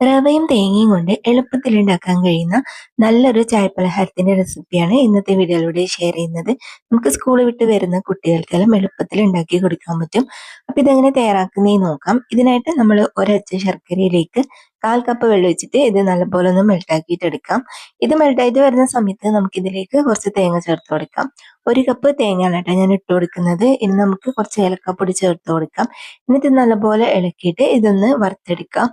റവയും തേങ്ങയും കൊണ്ട് എളുപ്പത്തിൽ ഉണ്ടാക്കാൻ കഴിയുന്ന നല്ലൊരു ചായപലഹാരത്തിന്റെ റെസിപ്പിയാണ് ഇന്നത്തെ വീഡിയോയിലൂടെ ഷെയർ ചെയ്യുന്നത്. നമുക്ക് സ്കൂൾ വിട്ട് വരുന്ന കുട്ടികൾക്കെല്ലാം എളുപ്പത്തിൽ ഉണ്ടാക്കി കൊടുക്കാൻ പറ്റും. അപ്പൊ ഇതെങ്ങനെ തയ്യാറാക്കുന്നതെന്ന് നോക്കാം. ഇതിനായിട്ട് നമ്മൾ ഒരച്ച് ശർക്കരയിലേക്ക് 1/4 കപ്പ് വെള്ളം ഒഴിച്ചിട്ട് ഇത് നല്ലപോലെ ഒന്ന് മെൽട്ടാക്കിയിട്ട് എടുക്കാം. ഇത് മെൽട്ടായിട്ട് വരുന്ന സമയത്ത് നമുക്ക് ഇതിലേക്ക് കുറച്ച് തേങ്ങ ചേർത്ത് കൊടുക്കാം. 1 കപ്പ് തേങ്ങയാണ് കേട്ടോ ഞാൻ ഇട്ട് കൊടുക്കുന്നത്. ഇനി നമുക്ക് കുറച്ച് ഏലക്കാപ്പൊടി ചേർത്ത് കൊടുക്കാം. എന്നിട്ട് നല്ലപോലെ ഇളക്കിയിട്ട് ഇതൊന്ന് വറുത്തെടുക്കാം.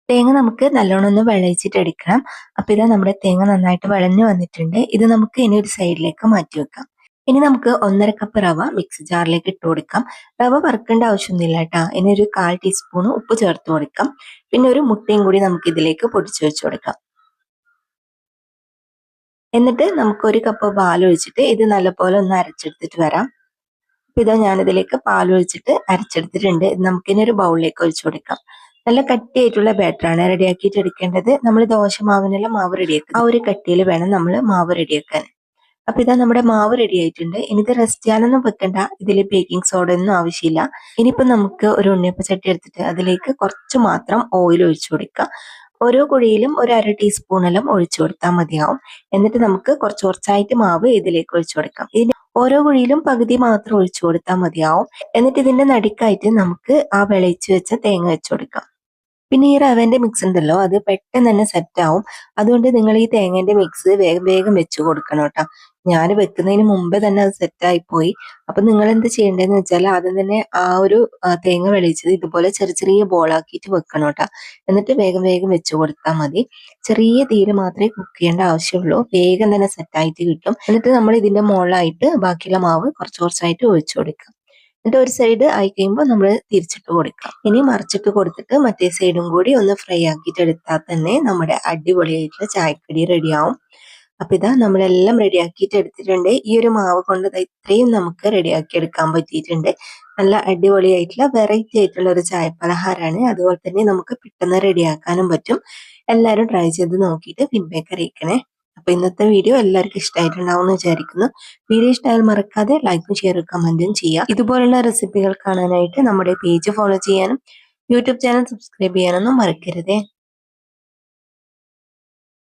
തേങ്ങ നമുക്ക് നല്ലോണം ഒന്ന് വിളയിച്ചിട്ടെടുക്കണം. അപ്പൊ ഇതാ നമ്മുടെ തേങ്ങ നന്നായിട്ട് വിളഞ്ഞു വന്നിട്ടുണ്ട്. ഇത് നമുക്ക് ഇനി ഒരു സൈഡിലേക്ക് മാറ്റി വെക്കാം. ഇനി നമുക്ക് 1/2 കപ്പ് റവ മിക്സി ജാറിലേക്ക് ഇട്ട് കൊടുക്കാം. റവ വറുക്കേണ്ട ആവശ്യമൊന്നുമില്ല കേട്ടോ. ഇനി ഒരു 1/4 ടീസ്പൂൺ ഉപ്പ് ചേർത്ത് കൊടുക്കാം. പിന്നെ ഒരു മുട്ടയും കൂടി നമുക്ക് ഇതിലേക്ക് പൊടിച്ചു വെച്ച് കൊടുക്കാം. എന്നിട്ട് നമുക്ക് 1 കപ്പ് പാൽ ഒഴിച്ചിട്ട് ഇത് നല്ലപോലെ ഒന്ന് അരച്ചെടുത്തിട്ട് വരാം. അപ്പൊ ഇതാ ഞാനിതിലേക്ക് പാൽ ഒഴിച്ചിട്ട് അരച്ചെടുത്തിട്ടുണ്ട്. ഇത് നമുക്കിനി ഒരു ബൗളിലേക്ക് ഒഴിച്ചു കൊടുക്കാം. നല്ല കട്ടിയായിട്ടുള്ള ബാറ്ററാണ് റെഡിയാക്കിയിട്ട് എടുക്കേണ്ടത്. നമ്മൾ ദോശമാവിനെല്ലാം മാവ് റെഡിയാക്കുക ആ ഒരു കട്ടിയിൽ വേണം നമ്മൾ മാവ് റെഡിയാക്കാൻ. അപ്പൊ ഇതാ നമ്മുടെ മാവ് റെഡി ആയിട്ടുണ്ട്. ഇനി ഇത് റെസ്റ്റ് ചെയ്യാനൊന്നും വെക്കണ്ട. ഇതിൽ ബേക്കിംഗ് സോഡ ഒന്നും ആവശ്യമില്ല. ഇനിയിപ്പോ നമുക്ക് ഒരു ഉണ്ണിയപ്പ ചട്ടി എടുത്തിട്ട് അതിലേക്ക് കുറച്ച് മാത്രം ഓയിൽ ഒഴിച്ചു കൊടുക്കുക. ഓരോ കുഴിയിലും ഒരു 1/2 ടീസ്പൂണെല്ലാം ഒഴിച്ചു കൊടുത്താൽ മതിയാവും. എന്നിട്ട് നമുക്ക് കുറച്ച് കുറച്ചായിട്ട് മാവ് ഇതിലേക്ക് ഒഴിച്ചു കൊടുക്കാം. ഇതിന് ഓരോ കുഴിയിലും പകുതി മാത്രം ഒഴിച്ചു കൊടുത്താൽ മതിയാവും. എന്നിട്ട് ഇതിന്റെ നടുക്കായിട്ട് നമുക്ക് ആ വിളയിച്ച് വെച്ച തേങ്ങ വെച്ചു കൊടുക്കാം. പിന്നെ ഈ റവേന്റെ മിക്സ് ഉണ്ടല്ലോ അത് പെട്ടെന്ന് തന്നെ സെറ്റ് ആവും. അതുകൊണ്ട് നിങ്ങൾ ഈ തേങ്ങേന്റെ മിക്സ് വേഗം വേഗം വെച്ച് കൊടുക്കണം കേട്ടോ. ഞാൻ വെക്കുന്നതിന് മുമ്പേ തന്നെ അത് സെറ്റ് ആയി പോയി. അപ്പൊ നിങ്ങൾ എന്ത് ചെയ്യേണ്ടതെന്ന് വെച്ചാൽ ആദ്യം തന്നെ ആ ഒരു തേങ്ങ വെളിച്ചത് ഇതുപോലെ ചെറിയ ചെറിയ ബോളാക്കിയിട്ട് വെക്കണം കേട്ടോ. എന്നിട്ട് വേഗം വേഗം വെച്ച് കൊടുത്താൽ മതി. ചെറിയ തീര് മാത്രമേ കുക്ക് ചെയ്യേണ്ട ആവശ്യമുള്ളൂ. വേഗം തന്നെ സെറ്റ് ആയിട്ട് കിട്ടും. എന്നിട്ട് നമ്മൾ ഇതിന്റെ മുകളിലായിട്ട് ബാക്കിയുള്ള മാവ് കുറച്ച് കുറച്ചായിട്ട് ഒഴിച്ചു കൊടുക്കാം. എന്നിട്ട് ഒരു സൈഡ് ആയി കഴിയുമ്പോൾ നമ്മൾ തിരിച്ചിട്ട് കൊടുക്കാം. ഇനി മറിച്ചിട്ട് കൊടുത്തിട്ട് മറ്റേ സൈഡും കൂടി ഒന്ന് ഫ്രൈ ആക്കിയിട്ട് എടുത്താൽ തന്നെ നമ്മുടെ അടിപൊളിയായിട്ടുള്ള ചായക്കടി റെഡിയാവും. അപ്പൊ ഇതാ നമ്മളെല്ലാം റെഡിയാക്കിയിട്ട് എടുത്തിട്ടുണ്ട്. ഈ ഒരു മാവ് കൊണ്ട് ഇത്രയും നമുക്ക് റെഡിയാക്കി എടുക്കാൻ പറ്റിയിട്ടുണ്ട്. നല്ല അടിപൊളിയായിട്ടുള്ള വെറൈറ്റി ആയിട്ടുള്ള ഒരു ചായപലഹാരമാണ്. അതുപോലെ തന്നെ നമുക്ക് പെട്ടെന്ന് റെഡിയാക്കാനും പറ്റും. എല്ലാവരും ട്രൈ ചെയ്ത് നോക്കിയിട്ട് ഫീഡ്ബാക്ക് അറിയിക്കണേ. അപ്പൊ ഇന്നത്തെ വീഡിയോ എല്ലാവർക്കും ഇഷ്ടമായിട്ടുണ്ടാവും എന്ന് വിചാരിക്കുന്നു. വീഡിയോ ഇഷ്ടമായാൽ മറക്കാതെ ലൈക്കും ഷെയറും കമന്റും ചെയ്യുക. ഇതുപോലുള്ള റെസിപ്പികൾ കാണാനായിട്ട് നമ്മുടെ പേജ് ഫോളോ ചെയ്യാനും യൂട്യൂബ് ചാനൽ സബ്സ്ക്രൈബ് ചെയ്യാനൊന്നും മറക്കരുതേ.